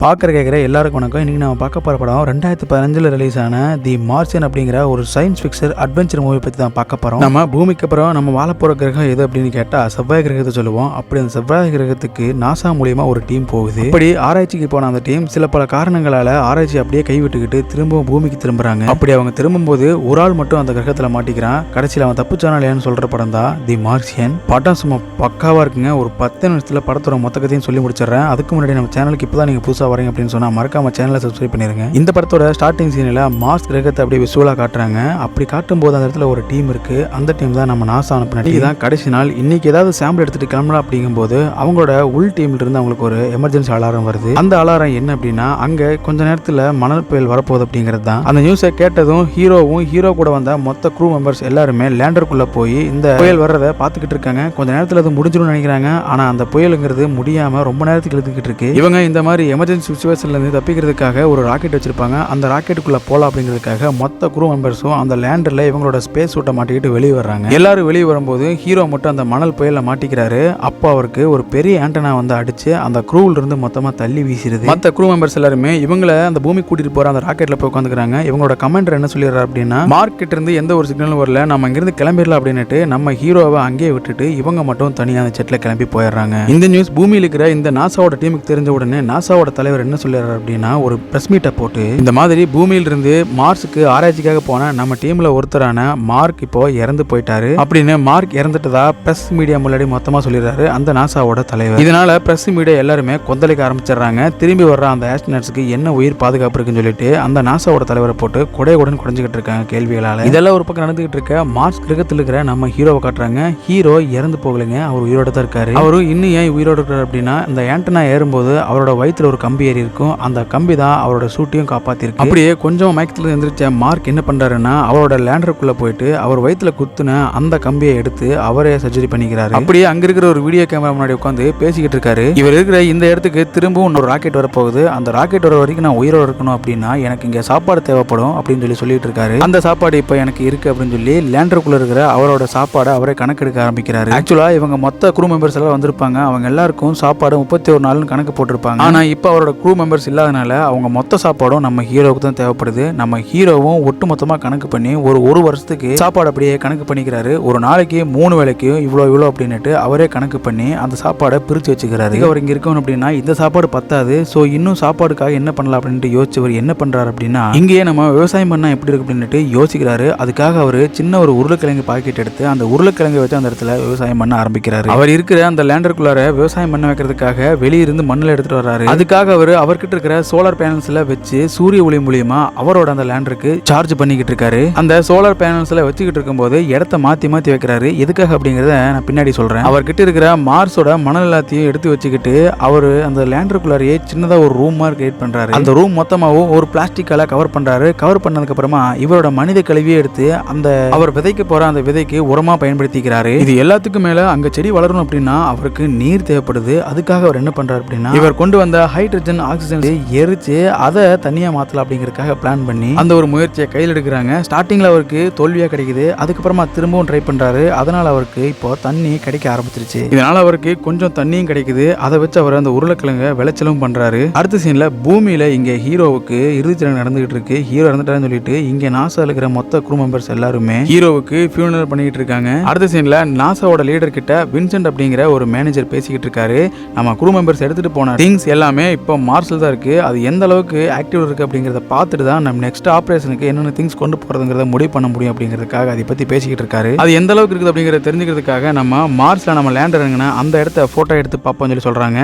பார்க்குற கேட்குற எல்லாருக்கும் வணக்கம். இன்றைக்கி நம்ம பார்க்க போகிற படம் 2015 ரிலீஸ் ஆன தி மார்சியன் அப்படிங்கிற ஒரு சயின்ஸ் ஃபிக்ஷன் அட்வென்ச்சர் மூவி பற்றி தான் பார்க்க போகிறோம். நம்ம பூமிக்கு அப்புறம் நம்ம வாழ போகிற கிரகம் எது அப்படின்னு கேட்டால் செவ்வாய் கிரகத்தை சொல்லுவோம். அப்படி அந்த செவ்வாய் கிரகத்துக்கு நாசா மூலியமாக ஒரு டீம் போகுது. அப்படி ஆராய்ச்சிக்கு போன அந்த டீம் சில பல காரணங்களால் ஆராய்ச்சி அப்படியே கைவிட்டுக்கிட்டு திரும்பவும் பூமிக்கு திரும்புறாங்க. அப்படி அவங்க திரும்பும்போது ஒரு ஆள் மட்டும் அந்த கிரகத்தில் மாட்டிக்கிறான். கடைசியில் அவன் தப்புச்சானா இல்லையான்னு சொல்கிற படம் தான் தி மார்சியன். படம் சும்மா பக்காவாக இருக்குங்க. ஒரு 10 நிமிஷத்தில் படத்தோட மொத்த கதையும் சொல்லி முடிச்சிடறேன். அதுக்கு முன்னாடி நம்ம சேனலுக்கு இப்போ தான் நீங்கள் புதுசாக வரீங்க அப்படின்னு சொன்னா மறக்காம சேனலை சப்ஸ்கிரைப் பண்ணிருங்க. இந்த படத்தோட ஸ்டார்டிங் சீனில் மார்ஸ் கிரகத்தை அப்படியே விசுவலா காட்டுறாங்க. அப்படி காட்டும் போது அந்த இடத்துல ஒரு டீம் இருக்கு. அந்த டீம் தான் நம்ம நாசா அனுப்பின டீம். இதான் கடைசி நாள். இன்னைக்கு ஏதாவது சாம்பிள் எடுத்துட்டு கிளம்பலாம் அப்படிங்கும்போது அவங்களோட உள் டீம்ல இருந்து அவங்களுக்கு ஒரு எமர்ஜென்சி அலாரம் வருது. அந்த அலாரம் என்ன அப்படின்னா அங்க கொஞ்ச நேரத்துல மணல் புயல் வரப்போகுது அப்படிங்கிறது தான். அந்த நியூஸை கேட்டதும் ஹீரோ கூட வந்த மொத்த க்ரூ மெம்பர்ஸ் எல்லாருமே லேண்டருக்குள்ள போய் இந்த புயல் வர்றதை பார்த்துக்கிட்டு இருக்காங்க. கொஞ்ச நேரத்துல அது முடிஞ்சிடும் நினைக்கிறாங்க. ஆனா அந்த புயலுங்கிறது முடியாம ரொம்ப நேரத்துக்கு இழுத்துக்கிட்டு இருக்கு. இவங்க இந்த மாதிரி எமர்ஜென்சி சிச்சுவேஷன்ல இருந்து தப்பிக்கிறதுக்காக ஒரு ராக்கெட் வச்சிருப்பாங்க. அந்த ராக்கெட்டுக்குள்ள போலாம் அப்படிங்கிறதுக்காக மொத்த க்ரூ மெம்பர்ஸும் அந்த லேண்டர்ல இவங்களோட ஸ்பேஸ் சூட்டை மாட்டிக்கிட்டு வெளியே வர்றாங்க. எல்லாரும் வெளியே வரும்போது ஹீரோ மட்டும் அந்த மணல் புயல்ல மாட்டிக்கிறாரு. அப்போ அவருக்கு ஒரு பெரிய ஆண்டனா வந்து அடிச்சு அந்த க்ரூவில் இருந்து மொத்தமா தள்ளி வீசிடுது. மற்ற க்ரூ மெம்பர்ஸ் எல்லாருமே இவங்களை அந்த பூமி கூட்டிட்டு போற அந்த ராக்கெட்ல போய் உட்காந்துக்கிறாங்க. இவங்களோட கமெண்டர் என்ன சொல்லிடுறாரு அப்படின்னா மார்க்கெட் இருந்து எந்த ஒரு சிக்னலும் வரல, நம்ம இங்கிருந்து கிளம்பிடலாம் அப்படின்னுட்டு நம்ம ஹீரோவை அங்கேயே விட்டுட்டு இவங்க மட்டும் தனியாக அந்த செட்ல கிளம்பி போயிடுறாங்க. இந்த நியூஸ் பூமியில் இருக்கிற இந்த நாசாவோட டீமுக்கு தெரிஞ்ச உடனே நாசாவோட தலைவர் என்ன சொல்லிடுறாரு அப்படின்னா ஒரு பிரஸ் மீட்டை போட்டு இந்த மாதிரி பூமியில இருந்து மார்ஸுக்கு ஆராய்ச்சிக்காக போன நம்ம டீம்ல ஒருத்தரான மார்க் இப்போ இறந்து போயிட்டாரு அப்படின்னு மார்க் இறந்துட்டதா பிரஸ் மீடியா முன்னாடி மொத்தமா சொல்லிடுறாரு அந்த நாசாவோட தலைவர். இதனால பிரஸ் மீடியா எல்லாருமே கொந்தளிக்க ஆரம்பிச்சிடுறாங்க. திரும்பி வர்ற அந்த ஆஸ்ட்ரோனட்ஸ்க்கு என்ன உயிர் பாதுகாப்பு இருக்குன்னு சொல்லிட்டு அந்த நாசாவோட தலைவரை போட்டு கொடையுடன் குறைஞ்சிக்கிட்டு இருக்காங்க கேள்விகளால. இதெல்லாம் ஒரு பக்கம் நடந்துகிட்டு இருக்க மார்ஸ் கிரகத்தில் இருக்கிற நம்ம ஹீரோவை காட்டுறாங்க. ஹீரோ இறந்து போகலைங்க, அவர் உயிரோட தான் இருக்காரு. அவரு இன்னும் ஏன் உயிரோட இருக்காரு அப்படின்னா இந்த ஆண்டனா ஏறும்போது அவரோட வயிற்றுல ஒரு கம்பி ஏறி இருக்கும். அந்த கம்பி தான் அவரோட சூட்டையும் காப்பாத்திருக்கு. அப்படியே கொஞ்சம் மயக்கத்துல எந்திரிச்ச மார்க் என்ன பண்றாருன்னா அவரோட லேண்டருக்குள்ள போயிட்டு அவர் வயிற்றுல குத்துன அந்த கம்பியை எடுத்து அவரே சர்ஜரி பண்ணிக்கிறாரு. அப்படியே அங்க இருக்கிற ஒரு வீடியோ கேமரா முன்னாடி உட்காந்து பேசிக்கிட்டு இருக்காரு. இவர் இருக்கிற இந்த இடத்துக்கு திரும்பவும் ஒரு ராக்கெட் வரப்போகுது. அந்த ராக்கெட் வர வரைக்கும் நான் உயிரோட இருக்கணும் அப்படின்னா எனக்கு இங்க சாப்பாடு தேவைப்படும் அப்படின்னு சொல்லிட்டு இருக்காரு. அந்த சாப்பாடு இப்ப எனக்கு இருக்கு அப்படின்னு சொல்லி லேண்டருக்குள்ள இருக்கிற அவரோட சாப்பாடை அவரே கணக்கெடுக்க ஆரம்பிக்கிறாரு. ஆக்சுவலா இவங்க மொத்த க்ரூ மெம்பர்ஸ் எல்லாம் வந்திருப்பாங்க. அவங்க எல்லாருக்கும் சாப்பாடு 31 நாள் கணக்கு போட்டிருப்பாங்க. ஆனா இப்ப அவரோட க்ரூ மெம்பர்ஸ் இல்லாதனால அவங்க மொத்த சாப்பாடும் நம்ம ஹீரோவுக்கு தான் தேவைப்படுது. நம்ம ஹீரோவும் ஒட்டு மொத்தமா கணக்கு பண்ணி ஒரு வருஷத்துக்கு சாப்பாடு அப்படியே கணக்கு பண்ணிக்கிறாரு. ஒரு நாளைக்கு 3 வேளைக்கு இவ்வளோ அப்படின்னுட்டு அவரே கணக்கு பண்ணி அந்த சாப்பாடை பிரிச்சு வச்சுக்கிறாரு. அவர் இங்க இருக்கணும் அப்படின்னா இந்த சாப்பாடு பத்தாது, சோ இன்னும் சாப்பாடுக்காக என்ன பண்ணலாம் அப்படின்ட்டு யோசிச்சவர் என்ன பண்றாரு அப்படின்னா இங்கேயே நம்ம விவசாயம் பண்ணா எப்படி இருக்கு அப்படின்னுட்டு யோசிக்கிறாரு. அதுக்காக அவர் சின்ன ஒரு உருளைக்கிழங்கு பாக்கெட் எடுத்து அந்த உருளைக்கிழங்கு வச்சு அந்த இடத்துல விவசாயம் பண்ண ஆரம்பிக்கிறாரு. அவர் இருக்கிற அந்த லேண்டருக்குள்ளார விவசாயம் பண்ண வைக்கிறதுக்காக வெளியிருந்து மண்ணில் எடுத்துட்டு வர்றாரு. அதுக்காக அவர்கிட்ட இருக்கிற சோலார் பேனல்ஸ்ல வச்சு சூரிய ஒளி மூலியமா அவரோட அந்த லேண்டருக்கு சார்ஜ் பண்ணிக்கிட்டு இருக்காரு. அந்த சோலார் பேனல்ஸ்ல வச்சுக்கிட்டு இருக்கும்போது இடத்த மாத்தி வைக்கிறாரு. எதுக்காக அப்படிங்கறத நான் பின்னாடி சொல்றேன். அவர்கிட்ட இருக்கிற மார்ஸோட மணல் எல்லாத்தையும் எடுத்து வச்சுக்கிட்டு அவரு அந்த லேண்டருக்குள்ளாரையே சின்னதா ஒரு ரூம் மாதிரி கிரியேட் பண்றாரு. அந்த ரூம் மொத்தமாவும் ஒரு பிளாஸ்டிக்கால கவர் பண்றாரு. கவர் பண்ணதுக்கு அப்புறமா இவரோட மனித கழிவியை எடுத்து அந்த அவர் விதைக்க போற அந்த விதைக்கு உரமா பயன்படுத்திக்கிறாரு. இது எல்லாத்துக்கும் மேல அங்க செடி வளரணும் அப்படின்னா அவருக்கு நீர் தேவைப்படுது. அதுக்காக அவர் என்ன பண்றாரு அப்படின்னா இவர் கொண்டு வந்த ஹைட்ரஜன் ஆக்சிஜன் எரிச்சு அதை தனியா மாத்தலாம் அப்படிங்கறதுக்காக பிளான் பண்ணி அந்த ஒரு முயற்சியை கையில் எடுக்கிறாங்க. ஸ்டார்டிங்ல அவருக்கு தோல்வியா கிடைக்குது. அதுக்கப்புறமா திரும்பவும் ட்ரை பண்றாரு. அதனால அவருக்கு இப்போ தண்ணி கிடைக்க ஆரம்பிச்சிருச்சு. இதனால அவருக்கு கொஞ்சம் தண்ணியும் கிடைக்குது. அதை வச்சு அவர் அந்த உருளைக்கிழங்க விளைச்சலும் பண்றாரு. அடுத்த சீன்ல பூமியில இங்க ஹீரோவுக்கு இறுதிச்சடங்கு நடந்துகிட்டு இருக்கு. ஹீரோ இறந்துட்டாருன்னு சொல்லிட்டு இங்க நாசால இருக்கிற மொத்த க்ரூ மெம்பர்ஸ் எல்லாருமே ஹீரோவுக்கு ஃபியூனரல் பண்ணிட்டு இருக்காங்க. அடுத்த சீன்ல நாசாவோட லீடர் கிட்ட வின்சென்ட் அப்படிங்கிற ஒரு மேனேஜர் பேசிக்கிட்டு இருக்காரு. நம்ம க்ரூ மெம்பர்ஸ் எடுத்துட்டு போன திங்ஸ் எல்லாமே இப்போ மார்ஸ்ல தான் இருக்கு. அது எந்த அளவுக்கு ஆக்டிவ் இருக்கு அப்படிங்கறத பார்த்துட்டு தான் நம்ம நெக்ஸ்ட் ஆபரேஷனுக்கு என்னென்ன திங்ஸ் கொண்டு போறதுங்கிறத முடிவு பண்ண முடியும் அப்படிங்கிறதுக்காக அதை பத்தி பேசிக்கிட்டு இருக்காரு. அது எந்த அளவுக்கு இருக்குது அப்படிங்கறத தெரிஞ்சுக்கிறதுக்காக நம்ம மார்ஸ்ல நம்ம லேண்டர் இறங்கினா அந்த இடத்த போட்டோ எடுத்து பார்ப்போம்னு சொல்றாங்க.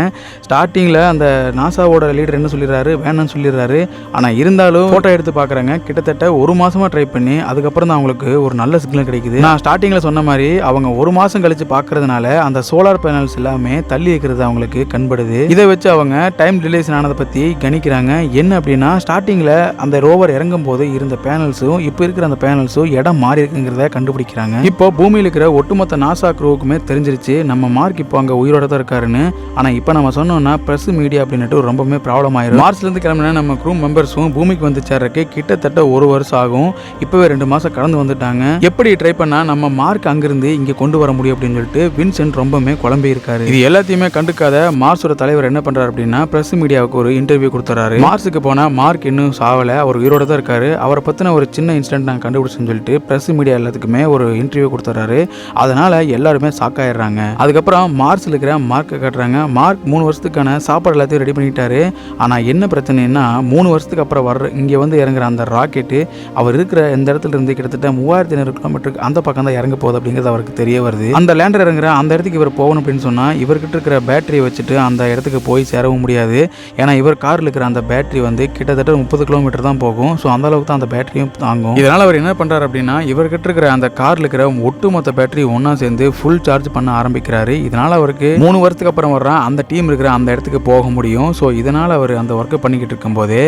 ஸ்டார்டிங்ல அந்த நாசாவோட லீடர் என்ன சொல்லிடுறாரு, வேணும்னு சொல்லிடுறாரு. ஆனா இருந்தாலும் போட்டோ எடுத்து பாக்குறாங்க. கிட்டத்தட்ட 1 மாசமா ட்ரை பண்ணி அதுக்கப்புறம் தான் அவங்களுக்கு ஒரு நல்ல சிக்னல் கிடைக்குது. நான் ஸ்டார்டிங்ல சொன்ன மாதிரி அவங்க 1 மாசம் கழிச்சு பாக்குறதுனால அந்த சோலார் பேனல்ஸ் எல்லாமே தள்ளி இருக்கிறது அவங்களுக்கு கண்படுது. இதை வச்சு அவங்க டைம் ரிலேஷன் ஆனதை பத்தி கணிக்கிறாங்க. என்ன அப்படின்னா ஸ்டார்டிங்ல அந்த ரோவர் இறங்கும் போது இருந்த பேனல்ஸும் இப்போ இருக்கிற அந்த பேனல்ஸும் இடம் மாறி இருக்குங்கிறத கண்டுபிடிக்கிறாங்க. இப்போ பூமியில் இருக்கிற ஒட்டுமொத்த நாசா க்ரூவுக்குமே தெரிஞ்சிருச்சு நம்ம மார்க் இப்போ அங்க உயிரோட தான் இருக்காருன்னு. ஆனா இப்போ நம்ம சொன்னோம்னா பிரஸ் மீடியா அப்படின்னுட்டு ரொம்பவே ப்ராப்ளம் ஆயிரும். மார்ஸ்ல இருந்து கிளம்பினா நம்ம க்ரூ மெம்பர்ஸும் பூமிக்கு வந்து சேர்றதுக்கு கிட்டத்தட்ட 1 வருஷம் ஆகும். இப்பவே 2 மாசம் கடந்து வந்துட்டாங்க. எப்படி ட்ரை பண்ணா நம்ம மார்க் அங்கிருந்து இங்க கொண்டு வர முடியும் அப்படின்னு சொல்லிட்டு வின்சென்ட் ரொம்பவே குழம்பி இருக்காரு. இது எல்லாத்தையுமே கண்டுக்காத மார்ஸோட தலைவர் என்ன பண்றாரு அப்படின்னா பிரஸ் மீடியா மீடியாவுக்கு ஒரு இன்டர்வியூ கொடுத்துறாரு. மார்ஸுக்கு போனா மார்க் இன்னும் சாவல, அவர் உயிரோட தான் இருக்காரு. அவரை பத்தின ஒரு சின்ன இன்சிடென்ட் நாங்கள் கண்டுபிடிச்சோன்னு சொல்லிட்டு பிரஸ் மீடியா எல்லாத்துக்குமே ஒரு இன்டர்வியூ கொடுத்துறாரு. அதனால எல்லாருமே ஷாக் ஆயிடுறாங்க. அதுக்கப்புறம் மார்ஸ்ல இருக்கிற மார்க்கை காட்டுறாங்க. மார்க் 3 வருஷத்துக்கான சாப்பாடு எல்லாத்தையும் ரெடி பண்ணிட்டாரு. ஆனா என்ன பிரச்சனைன்னா 3 வருஷத்துக்கு அப்புறம் இங்க வந்து இறங்குற அந்த ராக்கெட்டு அவர் இருக்கிற இந்த இடத்துல இருந்து கிட்டத்தட்ட 3500 கிலோமீட்டருக்கு அந்த பக்கம் தான் இறங்க போகுது அப்படிங்கிறது அவருக்கு தெரிய வருது. அந்த லேண்டர் இறங்குற அந்த இடத்துக்கு இவர் போகணும் அப்படின்னு சொன்னா இவர்கிட்ட இருக்கிற பேட்டரியை வச்சுட்டு அந்த இடத்துக்கு போய் சேரவும் முடியாது. ஏன்னா இவர் கார்ல இருக்கிற அந்த பேட்டரி வந்து கிட்டத்தட்ட 30 கிலோமீட்டர் தான் போகும். ஸோ அந்த அளவுக்கு தான் அந்த பேட்டரியும் தாங்கும். இதனால அவர் என்ன பண்றாரு அப்படின்னா இவர்கிட்ட இருக்கிற அந்த கார்ல இருக்கிற ஒட்டுமொத்த பேட்டரி ஒன்னா சேர்ந்து ஃபுல் சார்ஜ் பண்ண ஆரம்பிக்கிறாரு. இதனால அவருக்கு 3 வருஷத்துக்கு அப்புறம் வர்ற அந்த டீம் இருக்கிற அந்த இடத்துக்கு போக முடியும். ஸோ இதனால அவர் அந்த ஒர்க்கை பண்ணிக்கிட்டு இருக்கும்போதே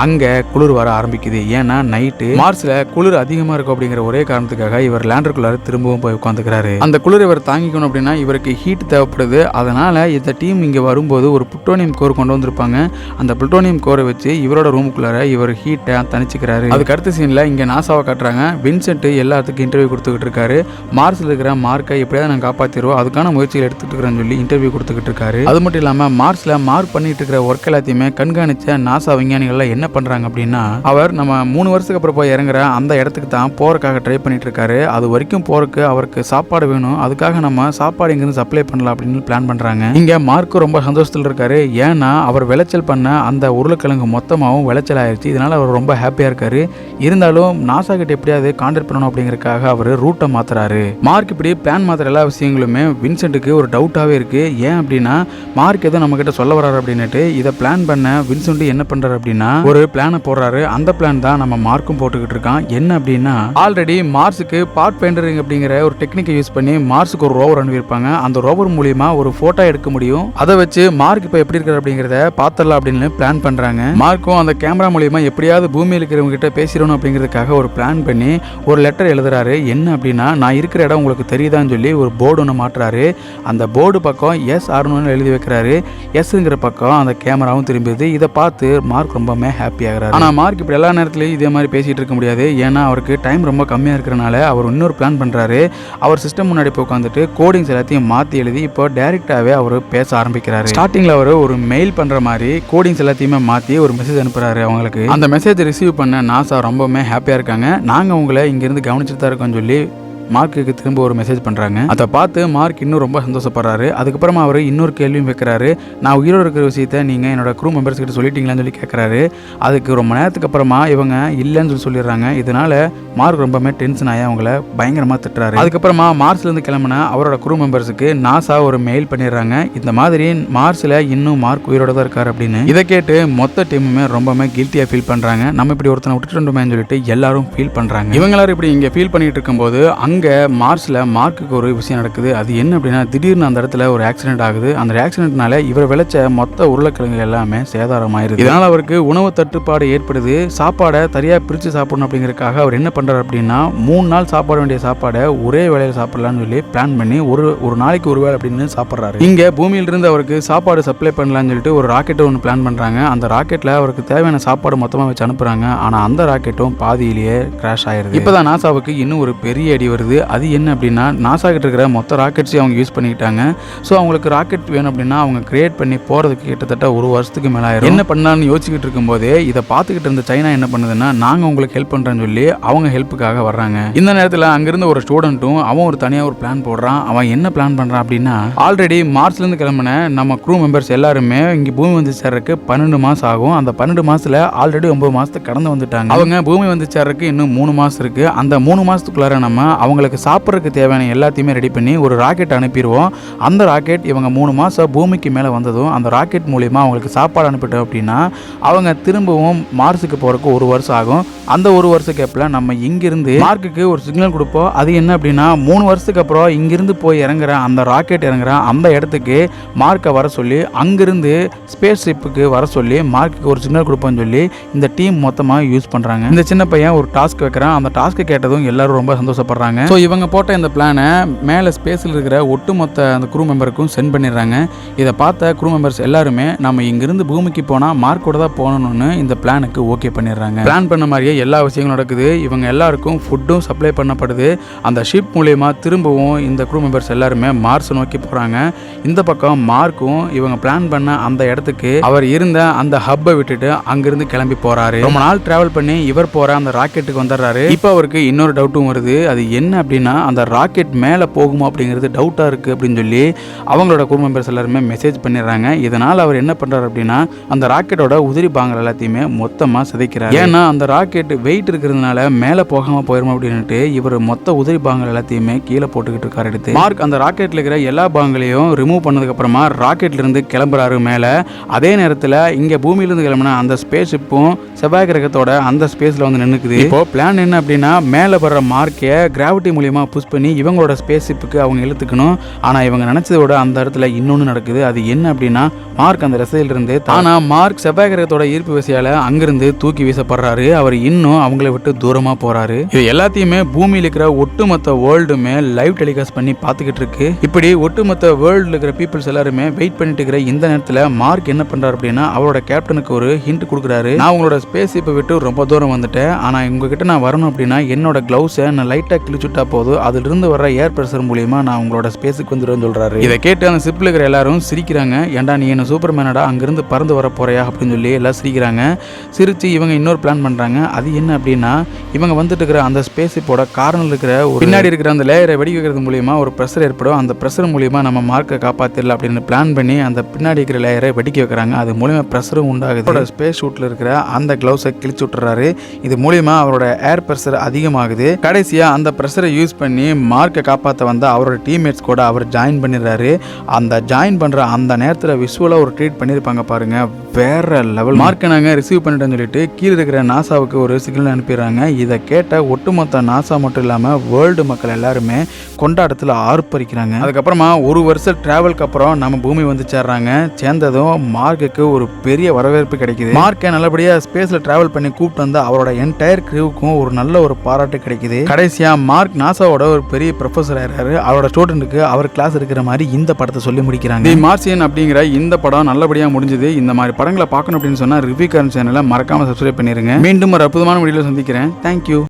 அங்க குளிர் வர ஆரம்பிக்குது. ஏன்னா நைட்டு மார்ஸ்ல குளிர் அதிகமா இருக்கும் அப்படிங்கிற ஒரே காரணத்துக்காக இவர் லேண்டருக்குள்ளார திரும்பவும் போய் உட்காந்துக்கிறாரு. அந்த குளிர் இவர் தாங்கிக்கணும் அப்படின்னா இவருக்கு ஹீட் தேவைப்படுது. அதனால இந்த டீம் இங்க வரும்போது ஒரு புளூட்டோனியம் கோர் கொண்டு வந்திருப்பாங்க. அந்த புளூட்டோனியம் கோரை வச்சு இவரோட ரூமுக்குள்ளார இவர் ஹீட்டை தணிச்சுக்கிறாரு. அதுக்கு அடுத்த சீன்ல இங்க நாசாவை காட்டுறாங்க. வின்சென்ட் எல்லாத்துக்கும் இன்டர்வியூ கொடுத்துக்கிட்டு இருக்காரு. மார்ஸ்ல இருக்கிற மார்க்கை எப்படியாவது நாங்கள் காப்பாற்றிடுவோம், அதுக்கான முயற்சிகள் எடுத்துட்டு இருக்கிறேன்னு சொல்லி இன்டர்வியூ கொடுத்துக்கிட்டு இருக்காரு. அது மட்டும் இல்லாம மார்ஸ்ல மார்க் பண்ணிட்டு இருக்கிற ஒர்க் எல்லாத்தையுமே கண்காணிச்ச நாசா விஞ்ஞானிகள் என்ன பண்றாங்க அப்படின்னா அவர் நம்ம 3 வருஷத்துக்கு அப்புறம் போய் இறங்குற அந்த இடத்துக்கு தான் போறதுக்காக ட்ரை பண்ணிட்டு இருக்காரு. அது வரைக்கும் போறதுக்கு அவருக்கு சாப்பாடு வேணும். அதுக்காக நம்ம சாப்பாடு இங்கிருந்து சப்ளை பண்ணலாம் அப்படின்னு பிளான் பண்றாங்க. இங்க மார்க்கு ரொம்ப சந்தோஷத்தில் இருக்காரு. ஏன்னா அவர் விளைச்சல் பண்ண அந்த உருளைக்கிழங்கு மொத்தமாகவும் விளைச்சல் ஆயிடுச்சு. இதனால அவர் ரொம்ப ஹாப்பியா இருக்காரு. இருந்தாலும் நாசா கிட்ட எப்படியாவது கான்டாக்ட் பண்ணணும் அப்படிங்கறதுக்காக அவர் ரூட்டை மாத்துறாரு. மார்க் இப்படி பிளான் மாத்துற எல்லா விஷயங்களுமே வின்சென்ட்டுக்கு ஒரு டவுட்டாவே இருக்கு. ஏன் அப்படின்னா மார்க் ஏதோ நம்ம கிட்ட சொல்ல வர்றாரு அப்படின்னுட்டு இதை பிளான் பண்ண வின்சென்ட் என்ன பண்றாரு அப்படின்னா ஒரு பிளானை போடுறாரு. அந்த பிளான் தான் நம்ம மார்க்கும் போட்டுக்கிட்டு இருக்கான். என்ன அப்படின்னா ஆல்ரெடி மார்ஸுக்கு பாத் ஃபைண்டரிங் அப்படிங்கிற ஒரு டெக்னிக்கை யூஸ் பண்ணி மார்ஸுக்கு ஒரு ரோவர் அனுப்பியிருப்பாங்க. அந்த ரோவர் மூலியமா ஒரு போட்டோ எடுக்க முடியும். அதை வச்சு மார்க் இப்ப எப்படி இருக்காரு அப்படிங்கறத பாத்திரலாம் அப்படின்னு பிளான் பண்றாங்க. மார்க்கும் அந்த கேமரா மூலியமா எப்படியாவது பூமியில் இருக்கிறவங்க கிட்ட பேசிடணும் அப்படிங்கிறதுக்காக ஒரு பிளான் பண்ணி ஒரு லெட்டர் எழுதுறாரு. என்ன அப்படின்னா நான் இருக்கிற இடம் உங்களுக்கு தெரியுதான்னு சொல்லி ஒரு போர்டு ஒன்று மாட்டுறாரு. அந்த போர்டு பக்கம் எஸ் ஆர்னு எழுதி வைக்கிறாரு. எஸ்ங்கிற பக்கம் அந்த கேமராவும் திரும்பிடுது. இதை பார்த்து மார்க் ரொம்பவே ஹாப்பி ஆகிறாரு. ஆனா மார்க் இப்படி எல்லா நேரத்திலையும் இதே மாதிரி பேசிட்டு இருக்க முடியாது. ஏன்னா அவருக்கு டைம் ரொம்ப கம்மியா இருக்கிறனால அவர் இன்னொரு பிளான் பண்றாரு. அவர் சிஸ்டம் முன்னாடி போய் உட்காந்துட்டு கோடிங்ஸ் எல்லாத்தையும் மாத்தி எழுதி இப்போ டைரக்டாவே அவர் பேச ஆரம்பிக்கிறாரு. ஸ்டார்டிங்ல அவர் ஒரு மெயில் பண்ற மாதிரி கோடிங்ஸ் எல்லாத்தையுமே மாத்தி ஒரு மெசேஜ் அனுப்புறாரு அவங்களுக்கு. அந்த மெசேஜ் ரிசீவ் பண்ண நாசா ரொம்பவே ஹாப்பியா இருக்காங்க. நாங்க உங்களை இங்க இருந்து கவனிச்சுட்டு தான் இருக்கோம்னு சொல்லி மார்க்குக்கு திரும்ப ஒரு மெசேஜ் பண்றாங்க. அதை பார்த்து மார்க் இன்னும் ரொம்ப சந்தோஷப்படுறாரு. அதுக்கப்புறமா அவர் இன்னொரு கேள்வியும் வைக்கிறாரு. நான் உயிரோடு இருக்கிற விஷயத்த நீங்க என்னோட க்ரூ மெம்பர்ஸ் கிட்ட சொல்லிட்டீங்களான்னு சொல்லி கேட்கறாரு. அதுக்கு ரொம்ப நேரத்துக்கு அப்புறமா இவங்க இல்லைன்னு சொல்லிடுறாங்க. இதனால மார்க் ரொம்பவே டென்ஷன் ஆகி அவங்கள பயங்கரமா திட்டுறாரு. அதுக்கப்புறமா மார்ஸ்ல இருந்து கிளம்பின அவரோட க்ரூ மெம்பர்ஸுக்கு நாசா ஒரு மெயில் பண்ணிடுறாங்க. இந்த மாதிரி மார்ஸ்ல இன்னும் மார்க் உயிரோட தான் இருக்காரு அப்படின்னு. இதை கேட்டு மொத்த டீமுமே ரொம்பவே கில்ட்டியா ஃபீல் பண்றாங்க. நம்ம இப்படி ஒருத்தனை விட்டுட்டோமேன்னு சொல்லிட்டு எல்லாரும் ஃபீல் பண்றாங்க. இவங்க எல்லாரும் இப்படி இங்க ஃபீல் பண்ணிட்டு இருக்கும்போது அங்க மார்ஸ்ல மார்க்குக்கு ஒரு விஷயம் நடக்குது. அது என்ன அப்படின்னா திடீர்னு அந்த இடத்துல ஒரு ஆக்சிடென்ட் ஆகுது. அந்த ஆக்சிடென்ட்னால இவர் விளைச்ச மொத்த உருளைக்கிழங்கு எல்லாமே சேதாரமாயிருது. இதனால அவருக்கு உணவு தட்டுப்பாடு ஏற்படுது. சாப்பாடை சரியா பிரிச்சு சாப்பிடணும் அப்படிங்கறதுக்காக அவர் என்ன பண்றாரு அப்படின்னா 3 நாள் சாப்பிட வேண்டிய சாப்பாடை ஒரே வேளையில சாப்பிடலாம்னு சொல்லி பிளான் பண்ணி ஒரு நாளைக்கு ஒரு வேளை அப்படின்னு சாப்பிடுறாரு. இங்க பூமியிலிருந்து அவருக்கு சாப்பாடு சப்ளை பண்ணலாம்னு சொல்லிட்டு ஒரு ராக்கெட் ஒன்று பிளான் பண்றாங்க. அந்த ராக்கெட்ல அவருக்கு தேவையான சாப்பாடு மொத்தமா வச்சு அனுப்புறாங்க. ஆனா அந்த ராக்கெட்டும் பாதியிலேயே கிராஷ் ஆயிருது. இப்பதான் நாசாவுக்கு இன்னும் ஒரு பெரிய அடி வருது. அது என்ன அப்படின்னா நாசா கிட்ட இருக்கிற மொத்த ராக்கெட்ஸையும் அவங்க யூஸ் பண்ணிக்கிட்டாங்க. ஸோ அவங்களுக்கு ராக்கெட் வேணும் அப்படின்னா அவங்க கிரியேட் பண்ணி போறதுக்கு கிட்டத்தட்ட 1 வருஷத்துக்கு மேல ஆயிரும். என்ன பண்ணலாம்னு யோசிச்சுக்கிட்டு இருக்கும்போதே இதை பார்த்துக்கிட்டு இருந்த சைனா என்ன பண்ணுதுன்னா நாங்க உங்களுக்கு ஹெல்ப் பண்றேன்னு சொல்லி அவங்க ஹெல்ப்புக்காக வர்றாங்க. இந்த நேரத்தில் அங்கிருந்த ஒரு ஸ்டூடெண்ட்டும் அவன் ஒரு தனியா ஒரு பிளான் போடுறான். அவன் என்ன பிளான் பண்றான் அப்படின்னா ஆல்ரெடி மார்ச்ல இருந்து கிளம்பின நம்ம க்ரூ மெம்பர்ஸ் எல்லாருமே இங்க பூமி வந்து சேர்றதுக்கு 12 மாசம் ஆகும். அந்த 12 மாசத்துல ஆல்ரெடி 9 மாசத்துக்கு கடந்து வந்துட்டாங்க. அவங்க பூமி வந்து சேர்றதுக்கு இன்னும் 3 மாசம் இருக்கு. அந்த 3 மாசத்துக்குள்ளார நம்ம அவங்களுக்கு சாப்பிட்றதுக்கு தேவையான எல்லாத்தையுமே ரெடி பண்ணி ஒரு ராக்கெட் அனுப்பிடுவோம். அந்த ராக்கெட் இவங்க 3 மாசம் பூமிக்கு மேலே வந்ததும் அந்த ராக்கெட் மூலியமா அவங்களுக்கு சாப்பாடு அனுப்பிட்டோம் அப்படின்னா அவங்க திரும்பவும் மார்ஸுக்கு போறதுக்கு 1 வருஷம் ஆகும். அந்த 1 வருஷ கேப்ல நம்ம இங்கிருந்து மார்க்குக்கு ஒரு சிக்னல் கொடுப்போம். அது என்ன அப்படின்னா 3 வருஷத்துக்கு அப்புறம் இங்கிருந்து போய் இறங்குற அந்த ராக்கெட் இறங்குற அந்த இடத்துக்கு மார்க்கை வர சொல்லி அங்கிருந்து ஸ்பேஸ் ஷிப்புக்கு வர சொல்லி மார்க்குக்கு ஒரு சிக்னல் கொடுப்போம்னு சொல்லி இந்த டீம் மொத்தமாக யூஸ் பண்றாங்க. இந்த சின்ன பையன் ஒரு டாஸ்க் வைக்கிறான். அந்த டாஸ்க் கேட்டதும் எல்லாரும் ரொம்ப சந்தோஷப்படுறாங்க. ஸோ இவங்க போட்ட இந்த பிளானை மேலே ஸ்பேஸில் இருக்கிற ஒட்டுமொத்த அந்த க்ரூ மெம்பருக்கும் சென்ட் பண்ணிடுறாங்க. இதை பார்த்த க்ரூ மெம்பர்ஸ் எல்லாருமே நம்ம இங்கிருந்து பூமிக்கு போனால் மார்க்கோட தான் போகணும்னு இந்த பிளானுக்கு ஓகே பண்ணிடுறாங்க. பிளான் பண்ண மாதிரியே எல்லா விஷயங்களும் நடக்குது. இவங்க எல்லாருக்கும் ஃபுட்டும் சப்ளை பண்ணப்படுது. அந்த ஷிப் மூலயமா திரும்பவும் இந்த க்ரூ மெம்பர்ஸ் எல்லாருமே மார்ஸ் நோக்கி போகிறாங்க. இந்த பக்கம் மார்க்கும் இவங்க பிளான் பண்ண அந்த இடத்துக்கு அவர் இருந்த அந்த ஹப்பை விட்டுட்டு அங்கிருந்து கிளம்பி போறாரு. ரொம்ப நாள் டிராவல் பண்ணி இவர் போற அந்த ராக்கெட்டுக்கு வந்துடுறாரு. இப்போ அவருக்கு இன்னொரு டவுட்டும் வருது. அது என்ன அப்படின்னா அந்த ராக்கெட் மேலே போகுமா அப்படிங்கிறது டவுட்டா இருக்கு அப்படின்னு சொல்லி அவங்களோட க்ரூ மெம்பர்ஸ் எல்லாருமே மெசேஜ் பண்ணிடுறாங்க. இதனால் அவர் என்ன பண்றாரு அப்படின்னா அந்த ராக்கெட்டோட உதிரி பாகங்கள் எல்லாத்தையுமே மொத்தமாக சிதைக்கிறார். ஏன்னா அந்த ராக்கெட் வெயிட் இருக்கிறதுனால மேலே போகாம போயிடும் அப்படின்ட்டு இவர் மொத்த உதிரி பாகங்கள் எல்லாத்தையுமே கீழே போட்டுக்கிட்டு இருக்காரு. எடுத்து மார்க் அந்த ராக்கெட்ல இருக்கிற எல்லா பாகங்களையும் ரிமூவ் பண்ணதுக்கு அப்புறமா ராக்கெட்ல இருந்து கிளம்புறாரு மேலே. அதே நேரத்தில் இங்க பூமியிலிருந்து கிளம்பின அந்த ஸ்பேஸ் ஷிப்பும் செவ்வாய் கிரகத்தோட அந்த ஸ்பேஸ்ல வந்து நின்னுக்குது. இப்போ பிளான் என்ன அப்படின்னா மேலே வர்ற மார்க்கை கிராவிட்டி மூலியமா புஷ் பண்ணி இவங்களோட ஸ்பேஸ் ஷிப்புக்கு அவங்க இழுத்துக்கணும். ஆனா இவங்க நினைச்சதோட அந்த இடத்துல இன்னொன்னு நடக்குது. அது என்ன அப்படின்னா மார்க் அந்த ரசையில இருந்து ஆனா மார்க் செவ்வாய் கிரகத்தோட ஈர்ப்பு விசையால அங்கிருந்து தூக்கி வீசப்படுறாரு. அவர் இன்னும் அவங்களை விட்டு தூரமா போறாரு. இது எல்லாத்தையுமே பூமியில இருக்கிற ஒட்டுமொத்த வேர்ல்டுமே லைவ் டெலிகாஸ்ட் பண்ணி பார்த்துக்கிட்டு இருக்கு. இப்படி ஒட்டுமொத்த வேர்ல்டுல இருக்கிற பீப்புள்ஸ் எல்லாருமே வெயிட் பண்ணிட்டு இருக்கிற இந்த நேரத்தில் மார்க் என்ன பண்றாரு அப்படின்னா அவரோட கேப்டனுக்கு ஒரு ஹிண்ட் கொடுக்குறாரு. நான் உங்களோட ஸ்பேஸ் ஷிப்பை விட்டு ரொம்ப தூரம் வந்துட்டேன். ஆனா உங்ககிட்ட நான் வரணும் அப்படின்னா என்னோட கிளவுஸை நான் லைட்டா கிழிச்சுட்டா போதும். அதுல இருந்து வர ஏர் பிரஷர் மூலியமா நான் உங்களோட ஸ்பேஸுக்கு வந்துடுவேன்னு சொல்றாரு. இதை கேட்டு அந்த ஷிப்ல இருக்கிற எல்லாரும் சிரிக்கிறாங்க. ஏன்டா நீ என்ன சூப்பர்மேனடா அங்கிருந்து பறந்து வர போறியா அப்படின்னு சொல்லி எல்லாம் சிரிக்கிறாங்க. சிரிச்சு இவங்க இன்னொரு பிளான் பண்றாங்க. அது என்ன அப்படின்னா இவங்க வந்துட்டு இருக்கிற அந்த ஸ்பேஸ் ஷிப்போட கார்னர்ல இருக்கிற பின்னாடி இருக்கிற அந்த லேயரை வெடி வைக்கிறது மூலியமா ஒரு பிரஷர் ஏற்படும். அந்த பிரஷர் மூலியமா நம்ம மார்க்கை காப்பாத்திடலாம் அப்படின்னு பிளான் பண்ணி அந்த பின்னாடி இருக்கிற லேயரை வெடிக்க வைக்கிறாங்க. அது மூலியமா பிரஷரும் உண்டாகுது. ஸ்பேஸ் ஷூட்ல இருக்கிற அந்த கிளவுஸை கிழிச்சு விட்டுறாரு. இது மூலியமா அவரோட ஏர் பிரஷர் அதிகமாகுது. கடைசியா அந்த பிரஷரை யூஸ் பண்ணி மார்க்கை காப்பாற்ற வந்த அவரோட டீம்மேட்ஸ் கூட அவர் ஜாயின் பண்ணிடுறாரு. அந்த ஜாயின் பண்ற அந்த நேரத்தில் விஷுவலா ஒரு ட்ரீட் பண்ணியிருப்பாங்க பாருங்க, வேற லெவல். மார்க்கை நாங்கள் ரிசீவ் பண்ணிட்டோம்னு சொல்லிட்டு கீழே இருக்கிற நாசாவுக்கு ஒரு சிக்னல் அனுப்பிடுறாங்க. இதை கேட்ட ஒட்டுமொத்த நாசா மட்டும் இல்லாமல் வேர்ல்டு மக்கள் எல்லாருமே கொண்டாட்டத்தில் ஆர்ப்பரிக்கிறாங்க. அதுக்கப்புறமா ஒரு வருஷம் டிராவலுக்கு அப்புறம் நம்ம பூமி வந்து சேர்றாங்க. சேர்ந்ததும் மார்க்குக்கு ஒரு பெரிய வரவேற்பு கிடைக்குது. மார்க்கை நல்லபடியாக ஸ்பேஸில் டிராவல் பண்ணி கூப்பிட்டு வந்து அவரோட என்டையர் கிரூவுக்கும் ஒரு நல்ல ஒரு பாராட்டு கிடைக்குது. கடைசியா மார்க் நாசாவோட ஒரு பெரிய ப்ரொஃபஸர் ஆகிறாரு. அவரோட ஸ்டூடெண்ட்டுக்கு அவர் கிளாஸ் இருக்கிற மாதிரி இந்த படத்தை சொல்லி முடிக்கிறாங்க. தி மார்சியன் அப்படிங்கிற இந்த படம் நல்லபடியாக முடிஞ்சது. இந்த மாதிரி படங்களை பார்க்கணும் அப்படின்னு சொன்னா ரிவ்யூ கார்ன் சேனலை மறக்காம சப்ஸ்கிரைப் பண்ணிருங்க. மீண்டும் ஒரு அற்புதமான வீடியோல சந்திக்கிறேன். தேங்க்யூ.